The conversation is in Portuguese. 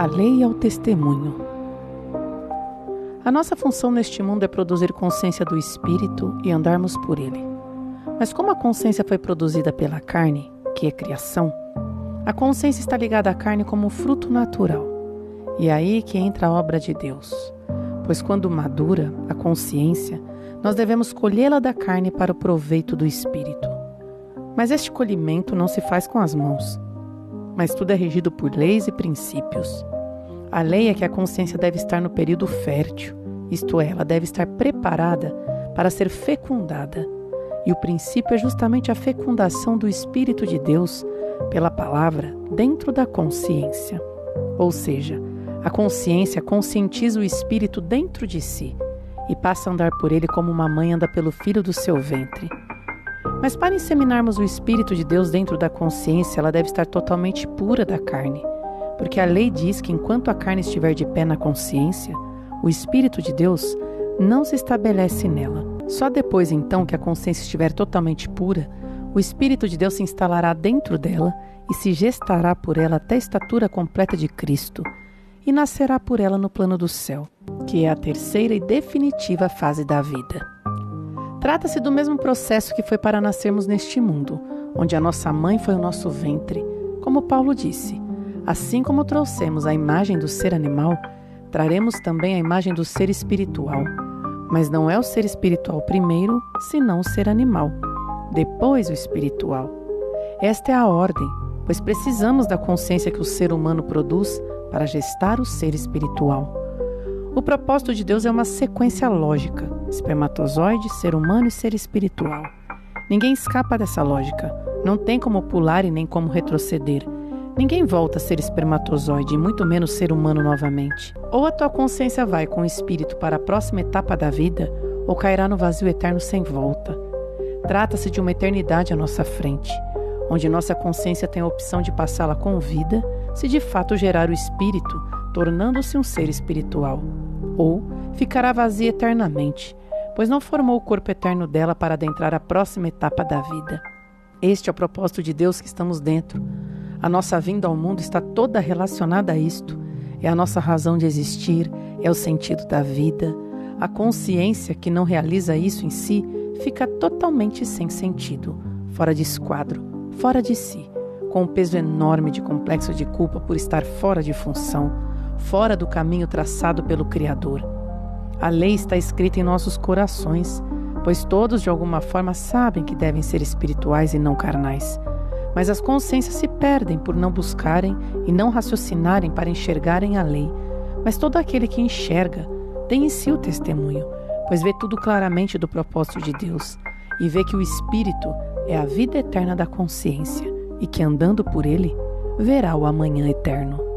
A lei e ao testemunho. A nossa função neste mundo é produzir consciência do Espírito e andarmos por ele. Mas como a consciência foi produzida pela carne, que é criação, a consciência está ligada à carne como fruto natural. E é aí que entra a obra de Deus. Pois quando madura a consciência, nós devemos colhê-la da carne para o proveito do Espírito. Mas este colhimento não se faz com as mãos, mas tudo é regido por leis e princípios. A lei é que a consciência deve estar no período fértil, isto é, ela deve estar preparada para ser fecundada. E o princípio é justamente a fecundação do Espírito de Deus pela palavra dentro da consciência. Ou seja, a consciência conscientiza o Espírito dentro de si e passa a andar por ele como uma mãe anda pelo filho do seu ventre. Mas para inseminarmos o Espírito de Deus dentro da consciência, ela deve estar totalmente pura da carne, porque a lei diz que enquanto a carne estiver de pé na consciência, o Espírito de Deus não se estabelece nela. Só depois então que a consciência estiver totalmente pura, o Espírito de Deus se instalará dentro dela e se gestará por ela até a estatura completa de Cristo e nascerá por ela no plano do céu, que é a terceira e definitiva fase da vida. Trata-se do mesmo processo que foi para nascermos neste mundo, onde a nossa mãe foi o nosso ventre, como Paulo disse. Assim como trouxemos a imagem do ser animal, traremos também a imagem do ser espiritual. Mas não é o ser espiritual primeiro, senão o ser animal. Depois o espiritual. Esta é a ordem, pois precisamos da consciência que o ser humano produz para gestar o ser espiritual. O propósito de Deus é uma sequência lógica: espermatozoide, ser humano e ser espiritual. Ninguém escapa dessa lógica. Não tem como pular e nem como retroceder. Ninguém volta a ser espermatozoide e muito menos ser humano novamente. Ou a tua consciência vai com o espírito para a próxima etapa da vida, ou cairá no vazio eterno sem volta. Trata-se de uma eternidade à nossa frente, onde nossa consciência tem a opção de passá-la com vida, se de fato gerar o espírito, tornando-se um ser espiritual. Ou ficará vazia eternamente, pois não formou o corpo eterno dela para adentrar a próxima etapa da vida. Este é o propósito de Deus que estamos dentro. A nossa vinda ao mundo está toda relacionada a isto. É a nossa razão de existir, é o sentido da vida. A consciência que não realiza isso em si fica totalmente sem sentido, fora de esquadro, fora de si, com um peso enorme de complexo de culpa por estar fora de função, fora do caminho traçado pelo Criador. A lei está escrita em nossos corações, pois todos de alguma forma sabem que devem ser espirituais e não carnais. Mas as consciências se perdem por não buscarem e não raciocinarem para enxergarem a lei. Mas todo aquele que enxerga tem em si o testemunho, pois vê tudo claramente do propósito de Deus e vê que o Espírito é a vida eterna da consciência e que andando por ele, verá o amanhã eterno.